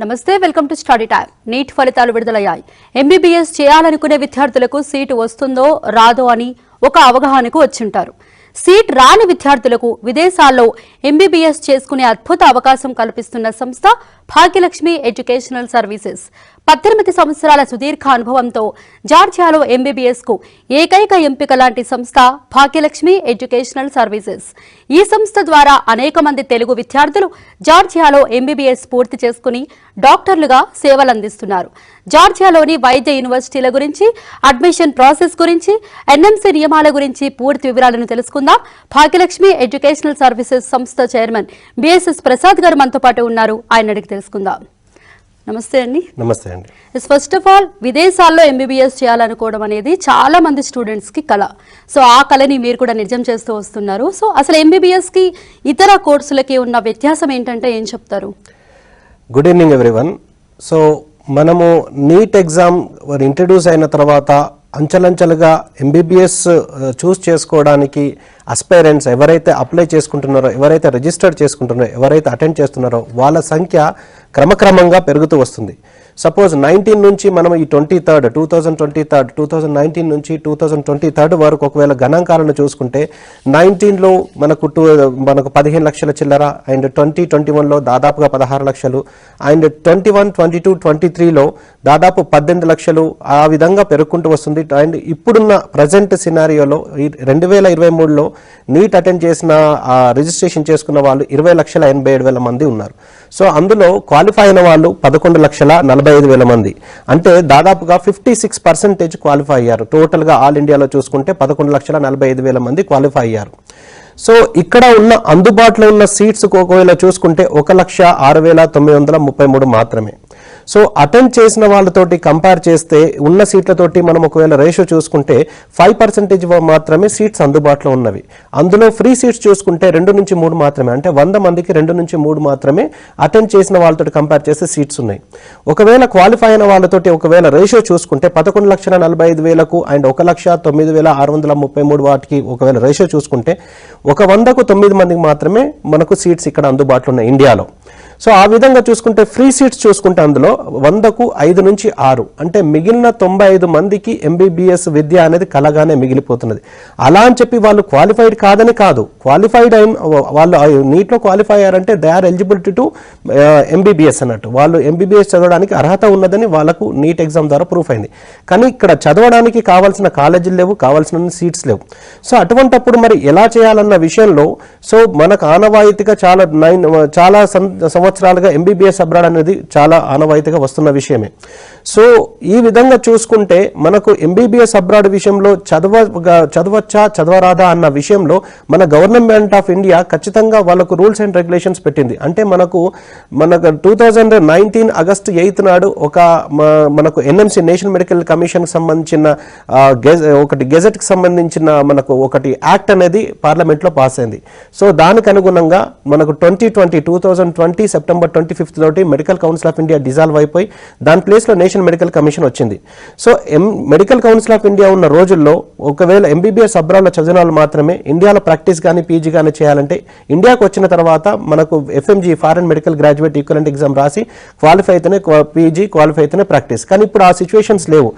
నమస్తే welcome to study time. NEET ఫలితాలు విడుదలయ్యాయి. ఎంబీబీఎస్ చేయాలనుకునే విద్యార్థులకు సీటు వస్తుందో రాదో అని ఒక అవగాహనకు వచ్చింటారు. సీట్ రాని విద్యార్థులకు విదేశాల్లో ఎంబీబీఎస్ చేసుకునే అద్భుత అవకాశం కల్పిస్తున్న సంస్థ భాగ్యలక్ష్మి ఎడ్యుకేషనల్ సర్వీసెస్. 18 సంవత్సరాల సుదీర్ఘ అనుభవంతో జార్జియాలో ఎంబీబీఎస్ కు ఏకైక ఎంపిక లాంటి సంస్థ భాగ్యలక్ష్మి ఎడ్యుకేషనల్ సర్వీసెస్. ఈ సంస్థ ద్వారా అనేక మంది తెలుగు విద్యార్థులు జార్జియాలో ఎంబీబీఎస్ పూర్తి చేసుకుని డాక్టర్లుగా సేవలందిస్తున్నారు. జార్జియాలోని వైద్య యూనివర్సిటీల గురించి, అడ్మిషన్ ప్రాసెస్ గురించి, ఎన్ఎంసీ నియమాల గురించి పూర్తి వివరాలను తెలుసుకుందాం. భాగ్యలక్ష్మి ఎడ్యుకేషనల్ సర్వీసెస్ సంస్థ చైర్మన్ బిఎస్ఎస్ ప్రసాద్ గారు మనతో పాటు ఉన్నారు. ఆయన అడిగి తెలుసుకుందాం. నమస్తే అండి. నమస్తే అండి. ఫస్ట్ ఆఫ్ ఆల్, విదేశాల్లో ఎంబీబీఎస్ చేయాలనుకోవడం అనేది చాలా మంది స్టూడెంట్స్ కి కళ. సో ఆ కళని మీరు కూడా నిజం చేస్తూ వస్తున్నారు. సో అసలు ఎంబీబీఎస్ కి ఇతర కోర్సులకి ఉన్న వ్యత్యాసం ఏంటంటే ఏం చెప్తారు? Good evening everyone. సో మనము నీట్ ఎగ్జామ్ ఇంట్రడ్యూస్ అయిన తర్వాత అంచెలంచెలుగా ఎంబీబీఎస్ చూస్ చేసుకోవడానికి అస్పైరెంట్స్ ఎవరైతే అప్లై చేసుకుంటున్నారో, ఎవరైతే రిజిస్టర్ చేసుకుంటున్నారో, ఎవరైతే అటెండ్ చేస్తున్నారో వాళ్ళ సంఖ్య క్రమక్రమంగా పెరుగుతూ వస్తుంది. సపోజ్ 19 నుంచి మనం ఈ 2019 నుంచి 2023 వరకు ఒకవేళ గణాంకాలను చూసుకుంటే 19లో మనకు 15 లక్షల చిల్లర, అండ్ 2021లో దాదాపుగా 16 లక్షలు, అండ్ 21, 22, 23లో దాదాపు 18 లక్షలు, ఆ విధంగా పెరుగుకుంటూ వస్తుంది. అండ్ ఇప్పుడున్న ప్రజెంట్ సినారియోలో 2023లో నీట్ అటెండ్ చేసిన రిజిస్ట్రేషన్ చేసుకున్న వాళ్ళు 20,87,000 మంది ఉన్నారు. సో అందులో క్వాలిఫై అయిన వాళ్ళు 11,45,000 మంది, అంటే దాదాపుగా 56% క్వాలిఫై అయ్యారు. టోటల్గా ఆల్ ఇండియాలో చూసుకుంటే 11,45,000 మంది క్వాలిఫై అయ్యారు. సో ఇక్కడ ఉన్న అందుబాటులో ఉన్న సీట్స్ ఒకవేళ చూసుకుంటే 1,06,933 మాత్రమే. సో అటెండ్ చేసిన వాళ్ళతోటి కంపేర్ చేస్తే ఉన్న సీట్లతోటి మనం ఒకవేళ రేషియో చూసుకుంటే 5% మాత్రమే సీట్స్ అందుబాటులో ఉన్నవి. అందులో ఫ్రీ సీట్స్ చూసుకుంటే 2 నుంచి 3 మాత్రమే, అంటే 100 మందికి 2 నుంచి 3 మాత్రమే అటెండ్ చేసిన వాళ్ళతో కంపేర్ చేస్తే సీట్స్ ఉన్నాయి. ఒకవేళ క్వాలిఫై అయిన వాళ్ళతోటి ఒకవేళ రేషియో చూసుకుంటే 11,45,000కు అండ్ 1,09,633 వాటికి ఒకవేళ రేషియో చూసుకుంటే 100కు 9 మందికి మాత్రమే మనకు సీట్స్ ఇక్కడ అందుబాటులో ఉన్నాయి ఇండియాలో. సో ఆ విధంగా చూసుకుంటే ఫ్రీ సీట్స్ చూసుకుంటే అందులో 100కు 5 నుంచి 6, అంటే మిగిలిన 95 మందికి ఎంబీబీఎస్ విద్య అనేది కలగానే మిగిలిపోతున్నది. అలా అని చెప్పి వాళ్ళు క్వాలిఫైడ్ కాదని కాదు, క్వాలిఫైడ్ అయిన వాళ్ళు నీట్లో క్వాలిఫై అయ్యారంటే they are eligibility to MBBS అన్నట్టు. వాళ్ళు ఎంబీబీఎస్ చదవడానికి అర్హత ఉన్నదని వాళ్ళకు నీట్ ఎగ్జామ్ ద్వారా ప్రూఫ్ అయింది. కానీ ఇక్కడ చదవడానికి కావాల్సిన కాలేజీలు లేవు, కావాల్సిన సీట్స్ లేవు. సో అటువంటప్పుడు మరి ఎలా చేయాలన్న విషయంలో సో మనకు ఆనవాయితీగా చాలా సంవత్సరాలుగా ఎంబీబీఎస్ అబ్రాడ్ అనేది చాలా ఆనవాయితీగా వస్తున్న విషయమే. సో ఈ విధంగా చూసుకుంటే మనకు ఎంబీబీఎస్ అబ్రాడ్ విషయంలో చదవచ్చా చదవరాదా అన్న విషయంలో మన గవర్నమెంట్ ఆఫ్ ఇండియా ఖచ్చితంగా వాళ్ళకు రూల్స్ అండ్ రెగ్యులేషన్స్ పెట్టింది. అంటే మనకు 2019 ఆగస్టు 8 నాడు మనకు ఎన్ఎంసీ నేషనల్ మెడికల్ కమిషన్ సంబంధించిన ఒకటి గెజెట్కి సంబంధించిన మనకు ఒకటి యాక్ట్ అనేది పార్లమెంట్లో పాస్ అయింది. సో దానికి అనుగుణంగా మనకు 2020 సెప్టెంబర్ 25 తోటి medical council of India dissolve అయిపోయి దాని ప్లేస్లో నేషనల్ మెడికల్ కమిషన్ వచ్చింది. So medical council of India ఉన్న రోజుల్లో ఒకవేళ ఎంబీబీఎస్ అబ్రాడ్లో చదివిన వాళ్ళు మాత్రమే ఇండియాలో ప్రాక్టీస్ కానీ పీజీ కానీ చేయాలంటే ఇండియాకు వచ్చిన తర్వాత మనకు FMG foreign medical graduate equivalent exam రాసి క్వాలిఫై అయితేనే పీజీ, క్వాలిఫై అయితేనే ప్రాక్టీస్. కానీ ఇప్పుడు ఆ సిచ్యువేషన్స్ లేవు,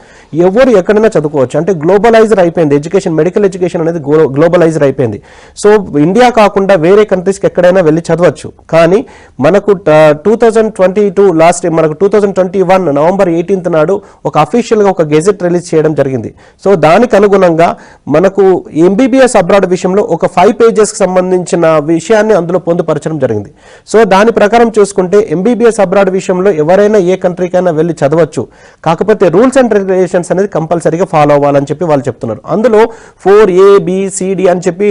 ఎవరు ఎక్కడైనా చదువుకోవచ్చు. అంటే గ్లోబలైజర్ అయిపోయింది ఎడ్యుకేషన్, మెడికల్ ఎడ్యుకేషన్ అనేది గ్లోబలైజర్ అయిపోయింది. సో ఇండియా కాకుండా వేరే కంట్రీస్కి ఎక్కడైనా వెళ్ళి చదవచ్చు. కానీ మనకు 2022 లాస్ట్ మనకు 2021 నవంబర్ 18 నాడు ఒక అఫీషియల్గా ఒక గెజెట్ రిలీజ్ చేయడం జరిగింది. సో దానికి అనుగుణంగా మనకు ఎంబీబీఎస్ అబ్రాడ్ విషయంలో ఒక 5 పేజెస్కి సంబంధించిన విషయాన్ని అందులో పొందుపరచడం జరిగింది. సో దాని ప్రకారం చూసుకుంటే ఎంబీబీఎస్ అబ్రాడ్ విషయంలో ఎవరైనా ఏ కంట్రీకైనా వెళ్ళి చదవచ్చు. కాకపోతే రూల్స్ అండ్ రెగ్యులేషన్స్ అనేది కంపల్సరీగా ఫాలో అవ్వాలని చెప్పి వాళ్ళు చెప్తున్నారు. అందులో 4ABCD అని చెప్పి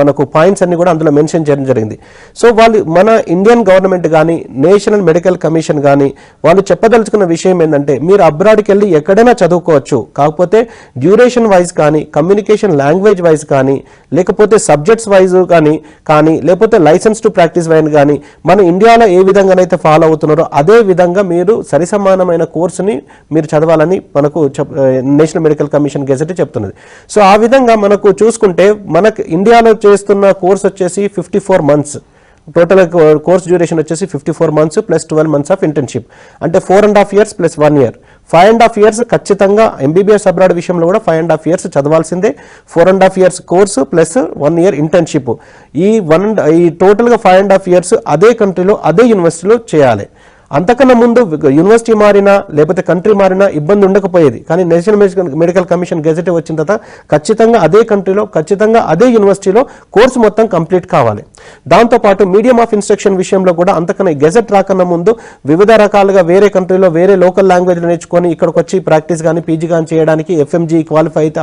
మనకు పాయింట్స్ అన్ని కూడా అందులో మెన్షన్ చేయడం జరిగింది. సో వాళ్ళు మన ఇండియన్ గవర్నమెంట్ కానీ నేషనల్ మెడికల్ కమిషన్ కానీ వాళ్ళు చెప్పదలుచుకున్న విషయం ఏంటంటే మీరు అబ్రాడ్కి వెళ్ళి ఎక్కడైనా చదువుకోవచ్చు. కాకపోతే డ్యూరేషన్ వైజ్ కానీ, కమ్యూనికేషన్ లాంగ్వేజ్ వైజ్ కానీ, లేకపోతే సబ్జెక్ట్స్ వైజ్ కానీ లేకపోతే లైసెన్స్ టు ప్రాక్టీస్ వైజ్ కానీ మన ఇండియాలో ఏ విధంగానైతే ఫాలో అవుతున్నారో అదే విధంగా మీరు సరిసమానమైన కోర్సుని మీరు చదవాలని మనకు నేషనల్ మెడికల్ కమిషన్ గెజెట్ చెప్తున్నది. సో ఆ విధంగా మనకు చూసుకుంటే మనకు ఇండియాలో చేస్తున్న కోర్స్ వచ్చేసి 54 months. టోటల్ కోర్స్ డ్యూరేషన్ వచ్చేసి 54 months plus 12 months of internship, అంటే 4.5 years ప్లస్ 1 year. 5.5 years ఖచ్చితంగా ఎంబీబీఎస్ అబ్రాడ్ విషయంలో కూడా 5.5 years చదవాల్సిందే. 4.5 years course plus 1 year internship. ఈ టోటల్గా 5.5 years అదే కంట్రీలో అదే యూనివర్సిటీలో చేయాలి. అంతకన్నా ముందు యూనివర్సిటీ మారినా లేకపోతే కంట్రీ మారినా ఇబ్బంది ఉండకపోయేది. కానీ నేషనల్ మెడికల్ కమిషన్ గెజెట్ వచ్చిన తర్వాత ఖచ్చితంగా అదే కంట్రీలో ఖచ్చితంగా అదే యూనివర్సిటీలో కోర్సు మొత్తం కంప్లీట్ కావాలి. దాంతోపాటు మీడియం ఆఫ్ ఇన్స్ట్రక్షన్ విషయంలో కూడా అంతకన్నా గెజెట్ రాకన్నా ముందు వివిధ రకాలుగా వేరే కంట్రీలో వేరే లోకల్ లాంగ్వేజ్లు నేర్చుకొని ఇక్కడికి వచ్చి ప్రాక్టీస్ కానీ పీజీ కానీ చేయడానికి ఎఫ్ఎంజీ క్వాలిఫై అయితే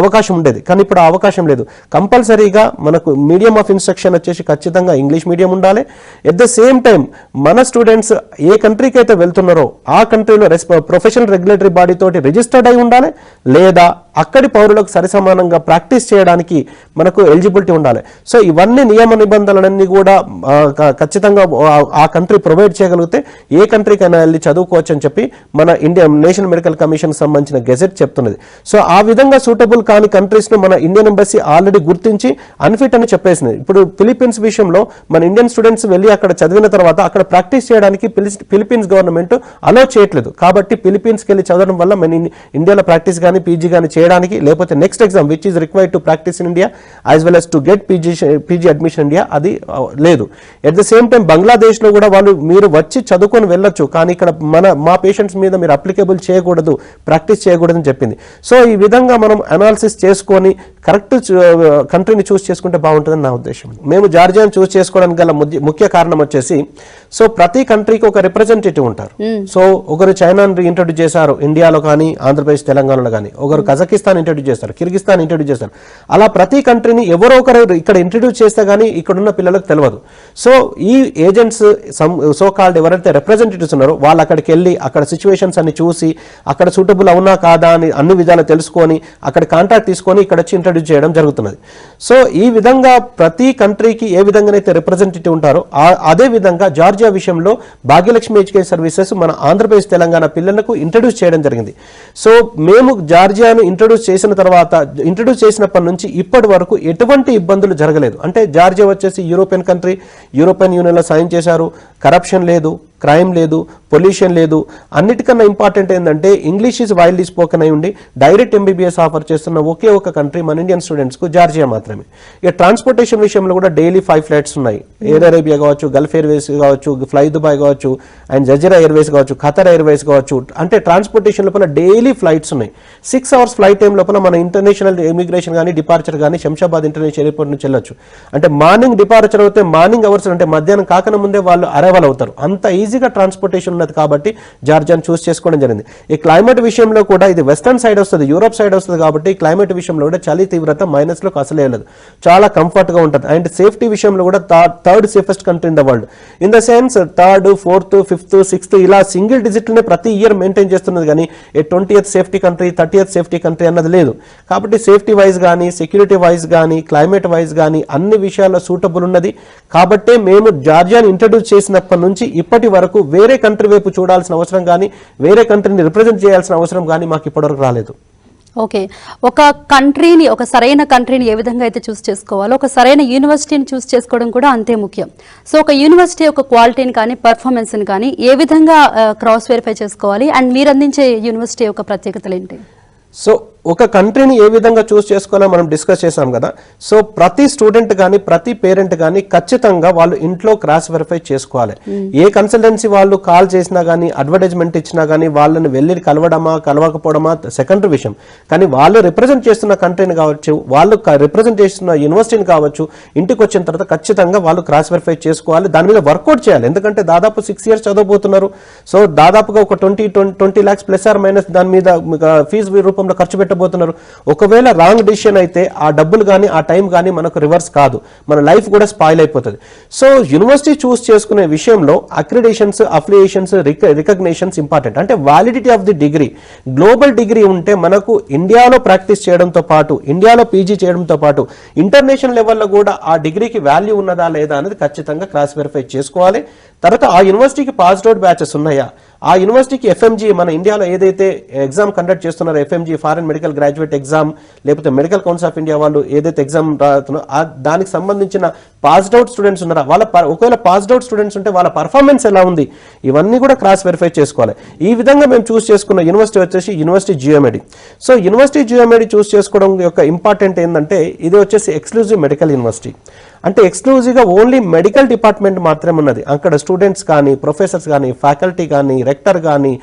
అవకాశం ఉండేది. కానీ ఇప్పుడు ఆ అవకాశం లేదు. కంపల్సరీగా మనకు మీడియం ఆఫ్ ఇన్స్ట్రక్షన్ వచ్చేసి ఖచ్చితంగా ఇంగ్లీష్ మీడియం ఉండాలి. ఎట్ ద సేమ్ టైం మన స్టూడెంట్స్ ఏ కంట్రీకి అయితే వెళ్తున్నారో ఆ కంట్రీలో ప్రొఫెషనల్ రెగ్యులేటరీ బాడీ తోటి రిజిస్టర్డ్ అయి ఉండాలి, లేదా అక్కడి పౌరులకు సరిసమానంగా ప్రాక్టీస్ చేయడానికి మనకు ఎలిజిబిలిటీ ఉండాలి. సో ఇవన్నీ నియమ నిబంధనలన్నీ కూడా ఖచ్చితంగా ఆ కంట్రీ ప్రొవైడ్ చేయగలిగితే ఏ కంట్రీకైనా వెళ్ళి చదువుకోవచ్చు అని చెప్పి మన నేషనల్ మెడికల్ కమిషన్ సంబంధించిన గెజెట్ చెప్తున్నది. సో ఆ విధంగా సూటబుల్ కాని కంట్రీస్ ను మన ఇండియన్ ఎంబసీ ఆల్రెడీ గుర్తించి అన్ఫిట్ అని చెప్పేసింది. ఇప్పుడు ఫిలిప్పీన్స్ విషయంలో మన ఇండియన్ స్టూడెంట్స్ వెళ్ళి అక్కడ చదివిన తర్వాత అక్కడ ప్రాక్టీస్ చేయడానికి ఫిలిప్పీన్స్ గవర్నమెంట్ అలో చేయట్లేదు. కాబట్టి ఫిలిప్పీన్స్కి వెళ్ళి చదవడం వల్ల మన ఇండియాలో ప్రాక్టీస్ కానీ పీజీ కానీ చేయడానికి, లేకపోతే next exam which is required to practice in India as well as to get PG admission India అది లేదు. ఎట్ ద సేమ్ టైం బంగ్లాదేశ్లో కూడా వాళ్ళు మీరు వచ్చి చదువుకొని వెళ్ళొచ్చు, కానీ ఇక్కడ మా పేషెంట్స్ మీద మీరు అప్లికేబుల్ చేయకూడదు, ప్రాక్టీస్ చేయకూడదు అని చెప్పింది. సో ఈ విధంగా మనం అనాలిసిస్ చేసుకొని కరెక్ట్ కంట్రీని చూస్ చేసుకుంటే బాగుంటుందని నా ఉద్దేశం. మేము జార్జియాని చూస్ చేసుకోవడానికి గల ముఖ్య కారణం వచ్చేసి, సో ప్రతి కంట్రీకి ఒక రిప్రజెంటేటివ్ ఉంటారు. సో ఒకరు చైనాని ఇంట్రొడ్యూస్ చేశారు ఇండియాలో కానీ ఆంధ్రప్రదేశ్ తెలంగాణలో కానీ, ఒకరు కజకిస్తాన్ ఇంట్రొడ్యూస్ చేస్తారు, కిర్గిస్తాన్ ఇంట్రొడ్యూస్ చేస్తారు. అలా ప్రతి కంట్రీని ఎవరో ఒకరు ఇక్కడ ఇంట్రొడ్యూస్ చేస్తే కానీ ఇక్కడున్న పిల్లలకు తెలియదు. సో ఈ ఏజెంట్స్ సో కాల్డ్ ఎవరైతే రిప్రజెంటేటివ్స్ ఉన్నారో వాళ్ళు అక్కడికి వెళ్ళి అక్కడ సిచ్యువేషన్స్ అన్ని చూసి అక్కడ సూటబుల్ అవునా కాదా అని అన్ని విధాలు తెలుసుకొని అక్కడ కాంటాక్ట్ తీసుకొని ఇక్కడ వచ్చి ఇంట్రొడ్యూస్ చేయడం జరుగుతున్నది. సో ఈ విధంగా ప్రతి కంట్రీకి ఏ విధంగానైతే రిప్రజెంటేటివ్ ఉంటారో అదే విధంగా జార్జియా విషయంలో భాగ్యలక్ష్మి ఎడ్యుకేషన్ సర్వీసెస్ మన ఆంధ్రప్రదేశ్ తెలంగాణ పిల్లలకు ఇంట్రొడ్యూస్ చేయడం జరిగింది. సో మేము జార్జియాను ఇంట్రొడ్యూస్ చేసినప్పటి నుంచి ఇప్పటి వరకు ఎటువంటి ఇబ్బందులు జరగలేదు. అంటే జార్జియా వచ్చేసి యూరోపియన్ కంట్రీ, యూరోపియన్ యూనియన్లో సైన్ చేశారు, కరప్షన్ లేదు, క్రైమ్ లేదు, పొల్యూషన్ లేదు. అన్నిటికన్నా ఇంపార్టెంట్ ఏంటంటే ఇంగ్లీష్ ఈజ్ వైడ్లీ స్పోకెన్ అయి ఉండి డైరెక్ట్ ఎంబీబీఎస్ ఆఫర్ చేస్తున్న ఒకే ఒక కంట్రీ మన ఇండియన్ స్టూడెంట్స్కు జార్జియా మాత్రమే. ఇక ట్రాన్స్పోర్టేషన్ విషయంలో కూడా డైలీ 5 flights ఉన్నాయి. ఎయిర్ అరేబియా కావచ్చు, గల్ఫ్ ఎయిర్వేస్ కావచ్చు, ఫ్లై దుబాయ్ కావచ్చు, అండ్ జజీరా ఎయిర్వేస్ కావచ్చు, ఖతర్ ఎయిర్వేస్ కావచ్చు. అంటే ట్రాన్స్పోర్టేషన్ లోపల డైలీ ఫ్లైట్స్ ఉన్నాయి. 6 hours ఫ్లైట్ టైం లోపల మన ఇంటర్నేషనల్ ఇమిగ్రేషన్ కానీ డిపార్చర్ కానీ శంషాబాద్ ఇంటర్నేషనల్ ఎయిర్పోర్ట్ నుంచి వెళ్ళొచ్చు. అంటే మార్నింగ్ డిపార్చర్ అవుతే మార్నింగ్ అవర్స్ అంటే మధ్యాహ్నం కాకన ముందే వాళ్ళు అరైవల్ అవుతారు. అంత ఈజీగా ట్రాన్స్పోర్టేషన్ ఉన్నది కాబట్టి జార్జియాను చూస్ చేసుకోవడం జరిగింది. ఈ క్లైమేట్ విషయంలో కూడా ఇది వెస్టర్న్ సైడ్ వస్తుంది, యూరోప్ సైడ్ వస్తుంది కాబట్టి క్లైమేట్ విషయంలో కూడా చలి తీవ్రత మైనస్లోకి అసలే లేదు, చాలా కంఫర్ట్గా ఉంటుంది. అండ్ సేఫ్టీ విషయంలో కూడా third safest country in the world. In the sense 3rd, 4th, 5th, 6th ఇలా సింగిల్ డిజిట్లనే ప్రతి ఇయర్ మెయింటైన్ చేస్తున్నది. కానీ 20th safety country, 30th safety country అన్నది లేదు. కాబట్టి సేఫ్టీ వైజ్ కానీ సెక్యూరిటీ వైజ్ కానీ క్లైమేట్ వైజ్ కానీ అన్ని విషయాల్లో సూటబుల్ ఉన్నది. కాబట్టే మేము జార్జియాని ఇంట్రడ్యూస్ చేసినప్పటి నుంచి ఇప్పటి వరకు వేరే కంట్రీ వైపు చూడాల్సిన అవసరం కానీ వేరే కంట్రీని రిప్రజెంట్ చేయాల్సిన అవసరం కానీ మాకు ఇప్పటివరకు రాలేదు. ఓకే, ఒక కంట్రీని, ఒక సరైన కంట్రీని ఏ విధంగా అయితే చూస్ చేసుకోవాలో ఒక సరైన యూనివర్సిటీని చూస్ చేసుకోవడం కూడా అంతే ముఖ్యం. సో ఒక యూనివర్సిటీ యొక్క క్వాలిటీని కానీ పర్ఫార్మెన్స్ని కానీ ఏ విధంగా క్రాస్ వెరిఫై చేసుకోవాలి, అండ్ మీరు అందించే యూనివర్సిటీ యొక్క ప్రత్యేకతలు ఏంటి? సో ఒక కంట్రీని ఏ విధంగా చూస్ చేసుకోవాలో మనం డిస్కస్ చేసాం కదా. సో ప్రతి స్టూడెంట్ కానీ ప్రతి పేరెంట్ కానీ ఖచ్చితంగా వాళ్ళు ఇంట్లో క్రాస్ వెరిఫై చేసుకోవాలి. ఏ కన్సల్టెన్సీ వాళ్ళు కాల్ చేసినా కానీ అడ్వర్టైజ్మెంట్ ఇచ్చినా కానీ వాళ్ళని వెళ్ళి కలవడమా కలవకపోవడమా సెకండరీ విషయం. కానీ వాళ్ళు రిప్రజెంట్ చేస్తున్న కంట్రీని కావచ్చు, వాళ్ళు రిప్రజెంట్ చేస్తున్న యూనివర్సిటీని కావచ్చు, ఇంటికి వచ్చిన తర్వాత ఖచ్చితంగా వాళ్ళు క్రాస్ వెరిఫై చేసుకోవాలి, దాని మీద వర్కౌట్ చేయాలి. ఎందుకంటే దాదాపు 6 years చదవబోతున్నారు. సో దాదాపుగా ఒక 20 lakhs ప్లస్ ఆర్ మైనస్ దాని మీద ఫీజు రూపంలో ఖర్చు పెట్టబోతున్నారు. ఒకవేళ రాంగ్ డిసిషన్ అయితే ఆ డబ్బులు కానీ ఆ టైం కానీ మనకు రివర్స్ కాదు, మన లైఫ్ కూడా స్పాయిల్ అయిపోతుంది. సో యూనివర్సిటీ చూస్ చేసుకునే విషయంలో అక్రిడేషన్స్, అఫిలియేషన్స్, రికగ్నిషన్స్ ఇంపార్టెంట్. అంటే validity of the degree, global degree ఉంటే మనకు ఇండియాలో ప్రాక్టీస్ చేయడంతో పాటు ఇండియాలో పీజీ చేయడంతో పాటు ఇంటర్నేషనల్ లెవెల్లో కూడా ఆ డిగ్రీకి వాల్యూ ఉన్నదా లేదా అనేది ఖచ్చితంగా క్రాస్ వెరిఫై చేసుకోవాలి. తర్వాత ఆ యూనివర్సిటీకి పాస్డ్ అవుట్ బ్యాచెస్ ఉన్నాయా, ఆ యూనివర్సిటీకి ఎఫ్ఎంజీ మన ఇండియాలో ఏదైతే ఎగ్జామ్ కండక్ట్ చేస్తున్నారో FMG foreign medical medical graduate exam లేకపోతే మెడికల్ కౌన్సిల్ ఆఫ్ ఇండియా వాళ్ళు ఏదైతే ఎగ్జామ్ రాస్తున్నారో దానికి సంబంధించిన పాస్డ్ అవుట్ స్టూడెంట్స్ ఉన్నారా, వాళ్ళ ఒకవేళ పాస్డ్ అవుట్ స్టూడెంట్స్ ఉంటే వాళ్ళ పర్ఫార్మెన్స్ ఎలా ఉంది, ఇవన్నీ కూడా క్రాస్ వెరిఫై చేసుకోవాలి. ఈ విధంగా మేము చూస్ చేసుకున్న యూనివర్సిటీ వచ్చేసి యూనివర్సిటీ జియోమెడి. సో యూనివర్సిటీ జియోమెడి చూస్ చేసుకోవడం యొక్క ఇంపార్టెంట్ ఏంటంటే ఇది వచ్చేసి ఎక్స్క్లూజివ్ మెడికల్ యూనివర్సిటీ. అంటే ఎక్స్క్లూజివ్గా ఓన్లీ మెడికల్ డిపార్ట్మెంట్ మాత్రమే ఉన్నది. అక్కడ స్టూడెంట్స్ కానీ, ప్రొఫెసర్స్ కానీ, ఫ్యాకల్టీ కానీ, రెక్టర్ కానీ,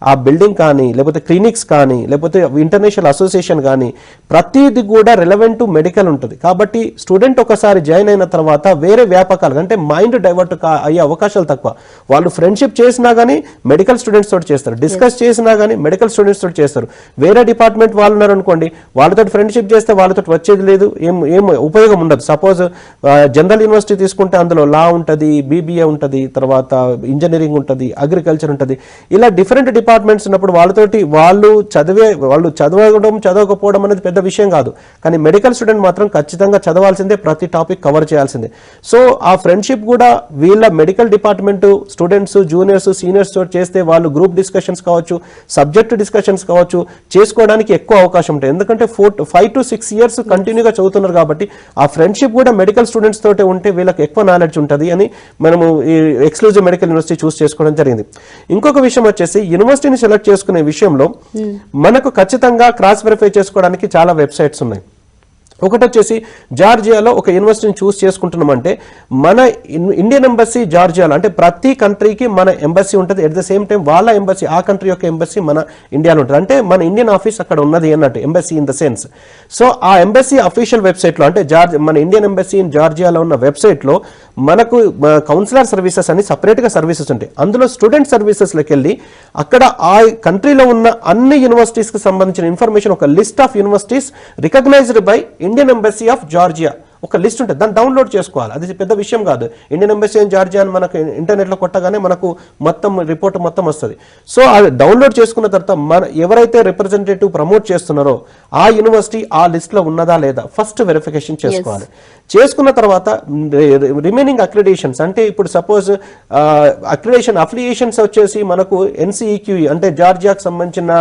ఆ బిల్డింగ్ కానీ, లేకపోతే క్లినిక్స్ కానీ, లేకపోతే ఇంటర్నేషనల్ అసోసియేషన్ కానీ, ప్రతిది కూడా రిలవెంట్ టు మెడికల్ ఉంటుంది. కాబట్టి స్టూడెంట్ ఒకసారి జాయిన్ అయిన తర్వాత వేరే వ్యాపకాలు అంటే మైండ్ డైవర్ట్ అయ్యే అవకాశాలు తక్కువ. వాళ్ళు ఫ్రెండ్షిప్ చేసినా కానీ మెడికల్ స్టూడెంట్స్ తోటి చేస్తారు, డిస్కస్ చేసినా కానీ మెడికల్ స్టూడెంట్స్ తోటి చేస్తారు. వేరే డిపార్ట్మెంట్ వాళ్ళు ఉన్నారు అనుకోండి, వాళ్ళతో ఫ్రెండ్షిప్ చేస్తే వాళ్ళతో వచ్చేది లేదు, ఏం ఉపయోగం ఉండదు. సపోజ్ జనరల్ యూనివర్సిటీ తీసుకుంటే అందులో లా ఉంటుంది, బీబీఏ ఉంటుంది, తర్వాత ఇంజనీరింగ్ ఉంటుంది, అగ్రికల్చర్ ఉంటుంది. ఇలా డిఫరెంట్ డిపార్ట్మెంట్స్ ఉన్నప్పుడు వాళ్ళు చదవడం చదవకపోవడం అనేది పెద్ద విషయం కాదు. కానీ మెడికల్ స్టూడెంట్ మాత్రం ఖచ్చితంగా చదవాల్సిందే, ప్రతి టాపిక్ కవర్ చేయాల్సిందే. సో ఆ ఫ్రెండ్షిప్ కూడా వీళ్ళ medical department students, juniors, seniors తోటి చేస్తే వాళ్ళు గ్రూప్ డిస్కషన్స్ కావచ్చు, సబ్జెక్ట్ డిస్కషన్స్ కావచ్చు చేసుకోవడానికి ఎక్కువ అవకాశం ఉంటుంది. ఎందుకంటే 5 to 6 years కంటిన్యూగా చదువుతున్నారు కాబట్టి ఆ ఫ్రెండ్షిప్ కూడా మెడికల్ స్టూడెంట్స్ తోటే ఉంటే వీళ్ళకి ఎక్కువ నాలెడ్జ్ ఉంటుంది అని మనము ఈ ఎక్స్క్లూజివ్ మెడికల్ యూనివర్సిటీ చూస్ చేసుకోవడం జరిగింది. ఇంకొక విషయం వచ్చేసి యూనివర్సిటీని సెలెక్ట్ చేసుకునే విషయంలో మనకు ఖచ్చితంగా క్రాస్ వెరిఫై చేసుకోవడానికి చాలా వెబ్సైట్స్ ఉన్నాయి. ఒకటి వచ్చేసి జార్జియాలో ఒక యూనివర్సిటీని చూస్ చేసుకుంటున్నామంటే మన ఇండియన్ ఎంబసీ జార్జియాలో, అంటే ప్రతి కంట్రీకి మన ఎంబసీ ఉంటుంది. ఎట్ ద సేమ్ టైం వాళ్ళ ఎంబసీ, ఆ కంట్రీ యొక్క ఎంబసీ మన ఇండియాలో ఉంటుంది. అంటే మన ఇండియన్ ఆఫీస్ అక్కడ ఉన్నది అన్నట్టు, embassy in the sense. So ఆ ఎంబసీ అఫీషియల్ వెబ్సైట్లో, అంటే మన ఇండియన్ ఎంబసీ ఇన్ జార్జియాలో ఉన్న వెబ్సైట్లో మనకు కౌన్సిలర్ సర్వీసెస్ అని సపరేట్గా సర్వీసెస్ ఉంటాయి. అందులో స్టూడెంట్ సర్వీసెస్లోకి వెళ్ళి అక్కడ ఆ కంట్రీలో ఉన్న అన్ని యూనివర్సిటీస్కి సంబంధించిన ఇన్ఫర్మేషన్, ఒక list of universities recognised by Indian embassy of Georgia ఒక లిస్ట్ ఉంటుంది, దాన్ని డౌన్లోడ్ చేసుకోవాలి. అది పెద్ద విషయం కాదు. ఇండియన్ ఎంబసీ ఇన్ జార్జియా అని మనకు ఇంటర్నెట్లో కొట్టగానే మనకు మొత్తం రిపోర్ట్ మొత్తం వస్తుంది. సో అది డౌన్లోడ్ చేసుకున్న తర్వాత ఎవరైతే రిప్రజెంటేటివ్ ప్రమోట్ చేస్తున్నారో ఆ యూనివర్సిటీ ఆ లిస్ట్లో ఉన్నదా లేదా ఫస్ట్ వెరిఫికేషన్ చేసుకోవాలి. చేసుకున్న తర్వాత రిమైనింగ్ అక్రిడేషన్స్, అంటే ఇప్పుడు సపోజ్ అఫిలియేషన్స్ వచ్చేసి మనకు NCEQE అంటే జార్జియాకి సంబంధించిన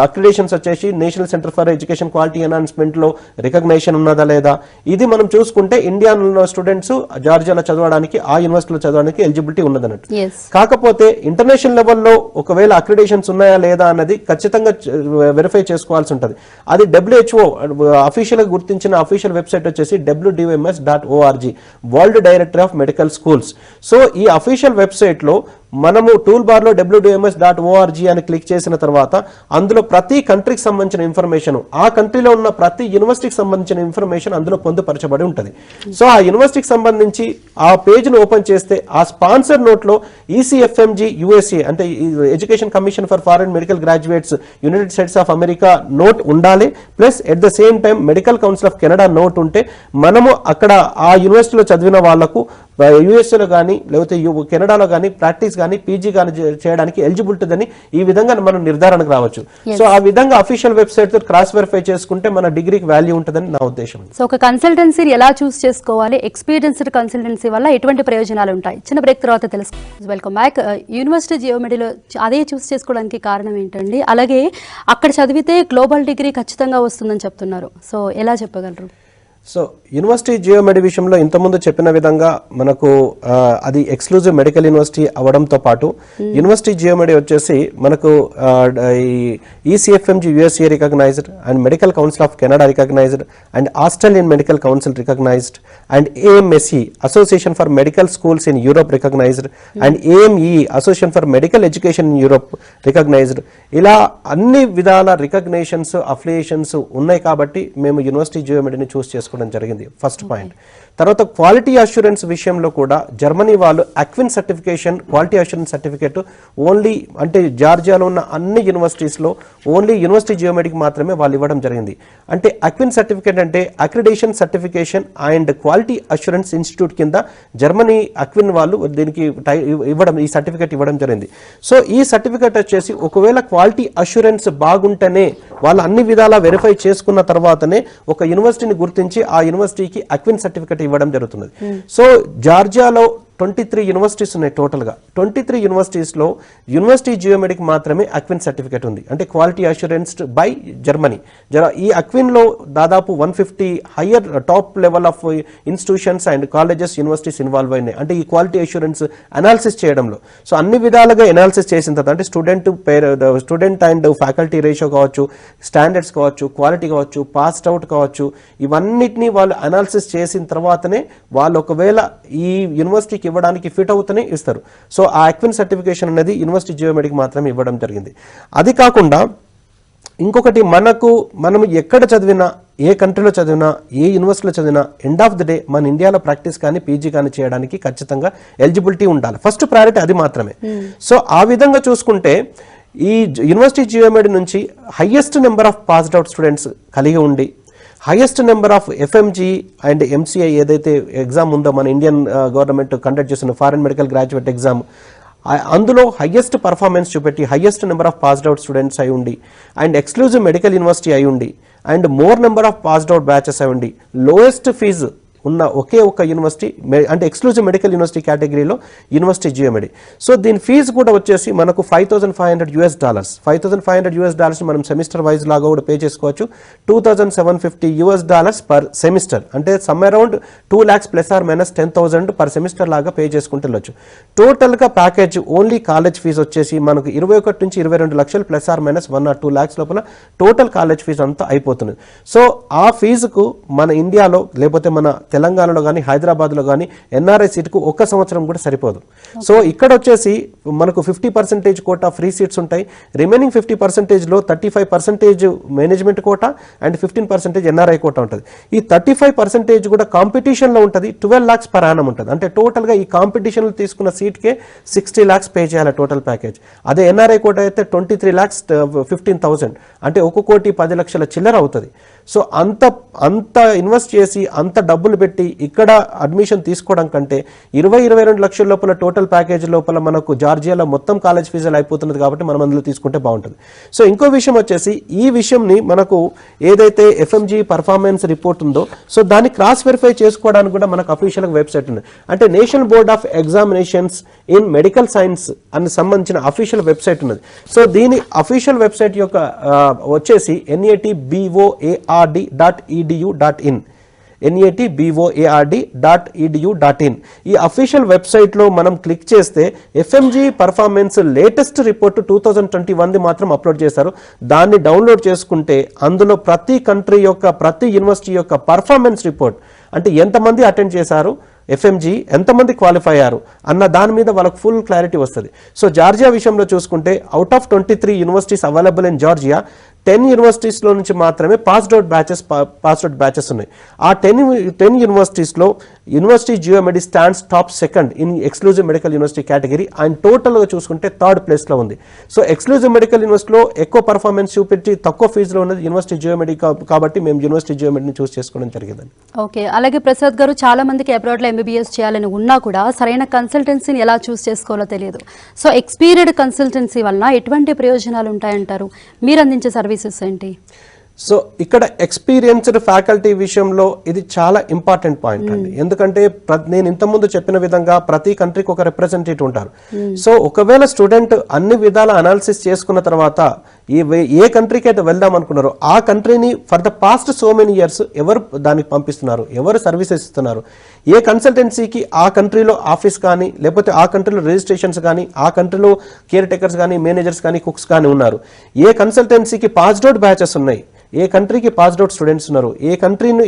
అక్రిడేషన్స్ వచ్చేసి national centre for education quality ఎన్హాన్స్మెంట్లో రికగ్నైజేషన్ ఉన్నదా లేదా, ఇది మనం చూసుకుంటే ఇండియాలో స్టూడెంట్స్ జార్జియాలో చదవడానికి, ఆ యూనివర్సిటీలో చదవడానికి ఎలిజిబిలిటీ ఉన్నదన్నట్టు. కాకపోతే ఇంటర్నేషనల్ లెవెల్లో ఒకవేళ అక్రిడేషన్స్ ఉన్నాయా లేదా అన్నది ఖచ్చితంగా వెరిఫై చేసుకోవాల్సి ఉంటుంది. అది WHO అఫీషియల్గా గుర్తించిన అఫీషియల్ వెబ్సైట్ వచ్చేసి WDMS.org, world directory of medical schools. So ఈ అఫీషియల్ వెబ్సైట్లో మనము టూల్ బార్లో WDMS.org అని క్లిక్ చేసిన తర్వాత అందులో ప్రతి కంట్రీకి సంబంధించిన ఇన్ఫర్మేషన్, ఆ కంట్రీలో ఉన్న ప్రతి యూనివర్సిటీకి సంబంధించిన ఇన్ఫర్మేషన్ అందులో పొందుపరచబడి ఉంటుంది. సో ఆ యూనివర్సిటీకి సంబంధించి ఆ పేజ్ను ఓపెన్ చేస్తే ఆ స్పాన్సర్ నోట్లో ECFMG USA అంటే education commission for foreign medical graduates United States of America note ఉండాలి. Plus at the same time medical council of Canada note ఉంటే మనము అక్కడ ఆ యూనివర్సిటీలో చదివిన వాళ్లకు యూఎస్ఏలో కానీ లేకపోతే కెనడాలో కానీ ప్రాక్టీస్ కానీ పీజీ కానీ చేయడానికి ఎలిజిబిలిటీ అని ఈ విధంగా మనం నిర్ధారణకు రావచ్చు. సో ఆ విధంగా అఫీషియల్ వెబ్సైట్ తో క్రాస్ వెరిఫై చేసుకుంటే మన డిగ్రీకి వాల్యూ ఉంటుందని నా ఉద్దేశం. సో ఒక కన్సల్టెన్సీని ఎలా చూస్ చేసుకోవాలి, ఎక్స్పీరియన్స్డ్ కన్సల్టెన్సీ వల్ల ఎటువంటి ప్రయోజనాలు ఉంటాయి, చిన్న బ్రేక్ తర్వాత తెలుసు. Welcome back. యూనివర్సిటీ జియోమెడీలో అదే చూస్ చేసుకోవడానికి కారణం ఏంటండి? అలాగే అక్కడ చదివితే గ్లోబల్ డిగ్రీ ఖచ్చితంగా వస్తుందని చెప్తున్నారు, సో ఎలా చెప్పగలరు? సో యూనివర్సిటీ జియోమెడి విషయంలో ఇంతకుముందు చెప్పిన విధంగా మనకు అది ఎక్స్క్లూజివ్ మెడికల్ యూనివర్సిటీ అవడంతో పాటు యూనివర్సిటీ జియోమెడి వచ్చేసి మనకు ECFMG USA recognised and medical council of Canada recognised and Australian medical council recognised and AMSE association for medical schools in Europe recognised and AME association for medical education in Europe recognised. ఇలా అన్ని విధాల recognitions, affiliations ఉన్నాయి కాబట్టి మేము university జియోమెడిని choose చేసుకోవడం జరిగింది. First point. తర్వాత quality assurance విషయంలో కూడా జర్మనీ వాళ్ళు ACQUIN certification, quality assurance certificate only అంటే జార్జియాలో ఉన్న అన్ని యూనివర్సిటీస్లో ఓన్లీ యూనివర్సిటీ జియోమెడికి మాత్రమే వాళ్ళు ఇవ్వడం జరిగింది. అంటే అక్విన్ సర్టిఫికేట్ అంటే accreditation certification and quality assurance institute కింద జర్మనీ అక్విన్ వాళ్ళు దీనికి ఇవ్వడం, ఈ సర్టిఫికేట్ ఇవ్వడం జరిగింది. సో ఈ సర్టిఫికేట్ వచ్చేసి ఒకవేళ క్వాలిటీ అష్యూరెన్స్ బాగుంటేనే వాళ్ళు అన్ని విధాలా వెరిఫై చేసుకున్న తర్వాతనే ఒక యూనివర్సిటీని గుర్తించి ఆ యూనివర్సిటీకి అక్విన్ సర్టిఫికేట్ ఇవ్వడం జరుగుతుంది. సో జార్జియాలో 23 యూనివర్సిటీస్ ఉన్నాయి టోటల్గా. 23 యూనివర్సిటీస్లో యూనివర్సిటీ జియోమెడిక్ మాత్రమే అక్విన్ సర్టిఫికేట్ ఉంది, అంటే క్వాలిటీ అష్యూరెన్స్డ్ బై జర్మనీ. ఈ అక్విన్లో దాదాపు 150 higher top level of institutions and colleges universities involve అయినాయి, అంటే ఈ క్వాలిటీ అష్యూరెన్స్ అనాలిసిస్ చేయడంలో. సో అన్ని విధాలుగా అనాలిసిస్ చేసిన తర్వాత అంటే స్టూడెంట్ అండ్ ఫ్యాకల్టీ రేషియో కావచ్చు, స్టాండర్డ్స్ కావచ్చు, క్వాలిటీ కావచ్చు, పాస్డ్ అవుట్ కావచ్చు, ఇవన్నిటినీ వాళ్ళు అనాలిసిస్ చేసిన తర్వాతనే వాళ్ళు ఒకవేళ ఈ యూనివర్సిటీకి ఇవ్వడానికి ఫిట్ అవుతూనే ఇస్తారు. సో ఆ అక్విన్ సర్టిఫికేషన్ అనేది యూనివర్సిటీ జియోమెడిక్ మాత్రమే ఇవ్వడం జరిగింది. అది కాకుండా ఇంకొకటి, మనం ఎక్కడ చదివినా, ఏ కంట్రీలో చదివినా, ఏ యూనివర్సిటీలో చదివినా, ఎండ్ ఆఫ్ ది డే మన ఇండియాలో ప్రాక్టీస్ కానీ పీజీ కానీ చేయడానికి ఖచ్చితంగా ఎలిజిబిలిటీ ఉండాలి. ఫస్ట్ ప్రయారిటీ అది మాత్రమే. సో ఆ విధంగా చూసుకుంటే ఈ యూనివర్సిటీ జియోమెడి నుంచి highest number of passed out students కలిగి ఉండి, highest number of FMG and MCI ఏదైతే ఎగ్జామ్ ఉందో మన ఇండియన్ గవర్నమెంట్ కండక్ట్ చేస్తున్న ఫారెన్ మెడికల్ గ్రాడ్యుయేట్ ఎగ్జామ్, అందులో హైయెస్ట్ పర్ఫార్మెన్స్ చూపెట్టి highest number of passed out students అయి ఉండి, అండ్ ఎక్స్క్లూజివ్ మెడికల్ యూనివర్సిటీ అయి ఉండి, and more number of passed out batches అయి ఉండి, లోయెస్ట్ ఫీజు ఉన్న ఒకే ఒక్క యూనివర్సిటీ అంటే ఎక్స్క్లూజివ్ మెడికల్ యూనివర్సిటీ కేటగిరీలో యూనివర్సిటీ జియోమెడి. సో దీని ఫీజు కూడా వచ్చేసి మనకు $5,500. $5,500 మనం సెమిస్టర్ వైజ్ లాగా కూడా పే చేసుకోవచ్చు. $2,750 పర్ సెమిస్టర్, అంటే some around 2 lakhs ± 10,000 per semester లాగా పే చేసుకుంటూ వెళ్ళొచ్చు. టోటల్గా ప్యాకేజ్ ఓన్లీ కాలేజ్ ఫీజు వచ్చేసి మనకు 21 నుంచి 22 లక్షలు ± 1 or 2 lakhs లోపల టోటల్ కాలేజ్ ఫీజు అంతా అయిపోతుంది. సో ఆ ఫీజుకు మన ఇండియాలో లేకపోతే మన తెలంగాణలో కానీ హైదరాబాద్లో కానీ ఎన్ఆర్ఐ సీటుకు 1 సంవత్సరం కూడా సరిపోదు. సో ఇక్కడ వచ్చేసి మనకు 50% కోటా ఫ్రీ సీట్స్ ఉంటాయి. రిమైనింగ్ 50%లో 35% management quota and 15% NRI quota ఉంటుంది. ఈ 35% కూడా కాంపిటీషన్లో ఉంటుంది. 12 lakhs per annum ఉంటుంది. అంటే టోటల్గా ఈ కాంపిటీషన్లో తీసుకున్న సీట్కే 60 lakhs పే చేయాలి టోటల్ ప్యాకేజ్. అదే ఎన్ఆర్ఐ కోటా అయితే 23,15,000, అంటే 1,10,00,000 చిల్లర అవుతుంది. సో అంత ఇన్వెస్ట్ చేసి అంత డబ్బులు పెట్టి ఇక్కడ అడ్మిషన్ తీసుకోవడం కంటే 22 లక్షల లోపల టోటల్ ప్యాకేజ్ లోపల మనకు జార్జియాలో మొత్తం కాలేజ్ ఫీజులు అయిపోతున్నది కాబట్టి మనం అందులో తీసుకుంటే బాగుంటుంది. సో ఇంకో విషయం వచ్చేసి, ఈ విషయంని మనకు ఏదైతే ఎఫ్ఎంజీ పర్ఫార్మెన్స్ రిపోర్ట్ ఉందో, సో దాన్ని క్రాస్ వెరిఫై చేసుకోవడానికి కూడా మనకు అఫీషియల్ వెబ్సైట్ ఉంది. అంటే national board of examinations in medical science అని సంబంధించిన అఫీషియల్ వెబ్సైట్ ఉన్నది. సో దీని అఫీషియల్ వెబ్సైట్ యొక్క వచ్చేసి natboard.edu.in. natboard.edu.in. ఈ అఫీషియల్ వెబ్సైట్లో మనం క్లిక్ చేస్తే ఎఫ్ఎంజీ పర్ఫార్మెన్స్ లేటెస్ట్ రిపోర్ట్ 2021 మాత్రం అప్లోడ్ చేశారు. దాన్ని డౌన్లోడ్ చేసుకుంటే అందులో ప్రతి కంట్రీ యొక్క, ప్రతి యూనివర్సిటీ యొక్క పర్ఫార్మెన్స్ రిపోర్ట్, అంటే ఎంతమంది అటెండ్ చేశారు, ఎఫ్ఎంజీ ఎంతమంది క్వాలిఫై అయ్యారు అన్న దాని మీద వాళ్ళకు ఫుల్ క్లారిటీ వస్తుంది. సో జార్జియా విషయంలో చూసుకుంటే out of 23 universities available in Georgia, 10 యూనివర్సిటీస్లో నుంచి మాత్రమే పాస్డ్ అవుట్ బ్యాచెస్ ఉన్నాయి. ఆ 10 యూనివర్సిటీస్లో university Geomedi stands top second in exclusive medical university category, and టోటల్గా చూసుకుంటే 3rd ప్లేస్లో ఉంది. సో ఎక్స్క్లూజివ్ మెడికల్ యూనివర్సిటీలో ఎక్కువ పర్ఫార్మెన్స్ చూపెట్టి తక్కువ ఫీజులో ఉన్నది యూనివర్సిటీ జియోమెడి కాబట్టి మేము యూనివర్సిటీ జియోమెడిని చూస్ చేసుకోవడం జరిగిందండి. ఓకే, అలాగే ప్రసాద్ గారు, చాలా మందికి అబ్రాడ్లో ఎంబీబీఎస్ చేయాలని ఉన్నా కూడా సరైన కన్సల్టెన్సీని ఎలా చూస్ చేసుకోవాలో తెలియదు. సో ఎక్స్పీరియడ్ కన్సల్టెన్సీ వలన ఎటువంటి ప్రయోజనాలు ఉంటాయంటారు? మీరు అందించే సర్వీసెస్ ఏంటి? సో ఇక్కడ ఎక్స్పీరియన్స్డ్ ఫ్యాకల్టీ విషయంలో ఇది చాలా ఇంపార్టెంట్ పాయింట్ అండి. ఎందుకంటే నేను ఇంతకుముందు చెప్పిన విధంగా ప్రతి కంట్రీకి ఒక రిప్రజెంటేటివ్ ఉంటారు. సో ఒకవేళ స్టూడెంట్ అన్ని విధాల అనాలిసిస్ చేసుకున్న తర్వాత ఏ కంట్రీకి అయితే వెళ్దాం అనుకున్నారో ఆ కంట్రీని for the past so many years ఎవరు దానికి పంపిస్తున్నారు, ఎవరు సర్వీసెస్ ఇస్తున్నారు, ఏ కన్సల్టెన్సీకి ఆ కంట్రీలో ఆఫీస్ కానీ, లేకపోతే ఆ కంట్రీలో రిజిస్ట్రేషన్స్ కానీ, ఆ కంట్రీలో కేర్ టేకర్స్ కానీ, మేనేజర్స్ కానీ, కుక్స్ కానీ ఉన్నారు, ఏ కన్సల్టెన్సీకి పాస్డ్ అవుట్ బ్యాచెస్ ఉన్నాయి, ఏ కంట్రీకి పాస్డ్ అవుట్ స్టూడెంట్స్ ఉన్నారు, ఏ కంట్రీని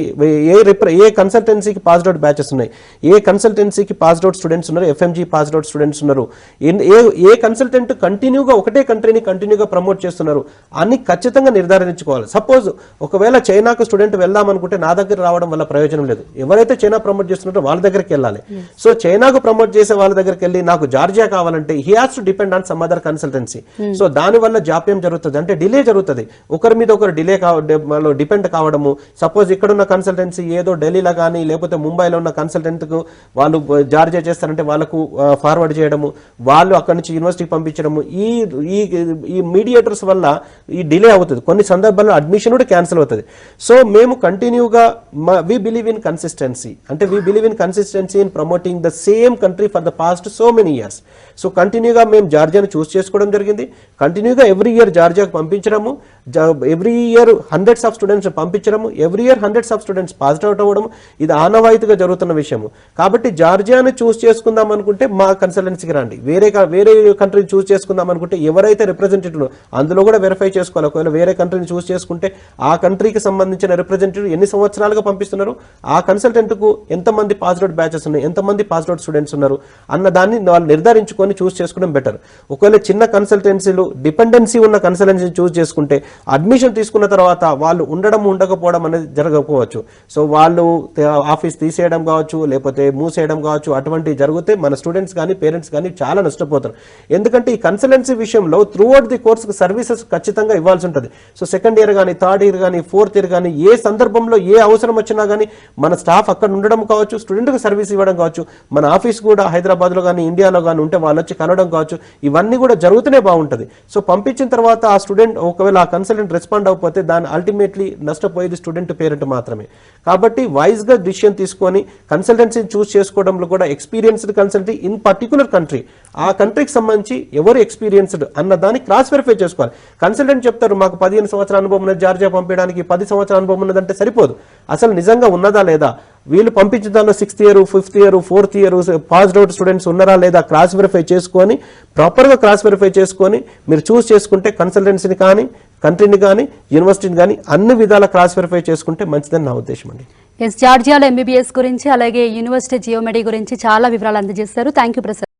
ఏ కన్సల్టెన్సీకి పాస్డ్ అవుట్ బ్యాచెస్ ఉన్నాయి, ఏ కన్సల్టెన్సీకి పాస్డ్ అవుట్ స్టూడెంట్స్ ఉన్నారు, ఎఫ్ఎంజీ పాస్డ్ అవుట్ స్టూడెంట్స్ ఉన్నారు, ఏ కన్సల్టెంట్ కంటిన్యూగా ఒకటే కంట్రీని కంటిన్యూగా ప్రమోట్ చేస్తున్నారు అని ఖచ్చితంగా నిర్ధారించుకోవాలి. సపోజ్ ఒకవేళ చైనాకు స్టూడెంట్ వెళ్దాం అనుకుంటే నా దగ్గర రావడం వల్ల ప్రయోజనం లేదు. ఎవరైతే చైనా ప్రమోట్ చేస్తున్నారో వాళ్ళ దగ్గరికి వెళ్ళాలి. సో చైనాకు ప్రమోట్ చేసే వాళ్ళ దగ్గరికి వెళ్ళి నాకు జార్జియా కావాలంటే he has to depend on some other consultancy. So దాని వల్ల జాప్యం జరుగుతుంది, అంటే డిలే జరుగుతుంది, ఒకరి మీద ఒకరు డిపెండ్ కావడము. సపోజ్ ఇక్కడున్న కన్సల్టెన్సీ ఏదో ఢిల్లీలో కానీ లేకపోతే ముంబైలో ఉన్న కన్సల్టెంట్కు వాళ్ళు జార్జియా చేస్తారంటే వాళ్ళకు ఫార్వర్డ్ చేయడము, వాళ్ళు అక్కడి నుంచి యూనివర్సిటీకి పంపించడము, ఈ మీడియేటర్స్ వల్ల వల్ల ఈ డిలే అవుతుంది, కొన్ని సందర్భాల్లో అడ్మిషన్ కూడా క్యాన్సిల్ అవుతుంది. సో మేము కంటిన్యూగా వి బిలీవ్ ఇన్ కన్సిస్టెన్సీ, అంటే we believe in consistency in promoting the same country for the past so many years. So కంటిన్యూగా మేము జార్జియాను చూస్ చేసుకోవడం జరిగింది, కంటిన్యూగా ఎవ్రీ ఇయర్ జార్జియాకు పంపించడము, every year hundreds of students పంపించడము, every year hundreds of students pass out అవ్వడం, ఇది ఆనవాయితీగా జరుగుతున్న విషయము. కాబట్టి జార్జియాను చూస్ చేసుకుందాం అనుకుంటే మా కన్సల్టెన్సీకి రండి, వేరే కంట్రీని చూస్ చేసుకుందాం అనుకుంటే ఎవరైతే రిప్రజెంటేటివ్ అందులో కూడా వెరిఫై చేసుకోవాలి. ఒకవేళ వేరే కంట్రీని చూస్ చేసుకుంటే ఆ కంట్రీకి సంబంధించిన రిప్రజెంటేటివ్ ఎన్ని సంవత్సరాలుగా పంపిస్తున్నారు, ఆ కన్సల్టెంట్కు ఎంతమంది పాస్డ్ అవుట్ బ్యాచెస్ ఉన్నాయి, ఎంతమంది పాస్డ్ అవుట్ స్టూడెంట్స్ ఉన్నారు అన్న దాన్ని వాళ్ళు నిర్ధారించుకొని చూస్ చేసుకోవడం బెటర్. ఒకవేళ చిన్న కన్సల్టెన్సీలు డిపెండెన్సీ ఉన్న కన్సల్టెన్సీ చూస్ చేసుకుంటే అడ్మిషన్ తీసుకున్న తర్వాత వాళ్ళు ఉండకపోవడం అనేది జరగకపోవచ్చు. సో వాళ్ళు ఆఫీస్ తీసేయడం కావచ్చు, లేకపోతే మూసేయడం కావచ్చు, అటువంటివి జరిగితే మన స్టూడెంట్స్ కానీ పేరెంట్స్ కానీ చాలా నష్టపోతారు. ఎందుకంటే ఈ కన్సల్టెన్సీ విషయంలో through out the course services ఖచ్చితంగా ఇవ్వాల్సి ఉంటుంది. సో సెకండ్ ఇయర్ కానీ, థర్డ్ ఇయర్ కానీ, ఫోర్త్ ఇయర్ కానీ, ఏ సందర్భంలో ఏ అవసరం వచ్చినా కానీ మన స్టాఫ్ అక్కడ ఉండడం కావచ్చు, స్టూడెంట్కి సర్వీస్ ఇవ్వడం కావచ్చు, మన ఆఫీస్ కూడా హైదరాబాద్లో కానీ ఇండియాలో కానీ ఉంటే వాళ్ళు వచ్చి కలవడం కావచ్చు, ఇవన్నీ కూడా జరుగుతూనే బాగుంటుంది. సో పంపించిన తర్వాత ఆ స్టూడెంట్ ఒకవేళ ఆ కన్సల్టెంట్ రెస్పాండ్ అవ్వకపోతే దాన్ని అల్టిమేట్లీ నష్టపోయేది స్టూడెంట్ పేరెంట్ మాత్రమే. కాబట్టి వైజ్గా డిసిషన్ తీసుకొని కన్సల్టెన్సీని చూస్ చేసుకోవడంలో కూడా experienced consultant in particular country, ఆ కంట్రీకి సంబంధించి ఎవరు ఎక్స్పీరియన్స్డ్ అన్న దాన్ని క్రాస్ వెరిఫై చేసుకోవాలి. కన్సల్టెంట్ చెప్తారు మాకు 15 సంవత్సరాల అనుభవం ఉన్నది జార్జియా పంపించడానికి, 10 సంవత్సరాల అనుభవం ఉన్నదంటే సరిపోదు. అసలు నిజంగా ఉన్నదా లేదా, వీళ్ళు పంపించిన దానిలో 6th year 5th year 4th year passed out students ఉన్నారా లేదా క్రాస్ వెరిఫై చేసుకొని ప్రాపర్గా క్రాస్ వెరిఫై చేసుకొని మీరు చూస్ చేసుకుంటే కన్సల్టెన్సీని కానీ, కంట్రీని కానీ, యూనివర్సిటీని కానీ అన్ని విధాల క్రాస్ వెరిఫై చేసుకుంటే మంచిదని నా ఉద్దేశం అండి. జార్జియాలో ఎంబీబీఎస్ గురించి అలాగే యూనివర్సిటీ జియోమెడీ గురించి చాలా వివరాలు అందజేశారు. Thank you Prasad.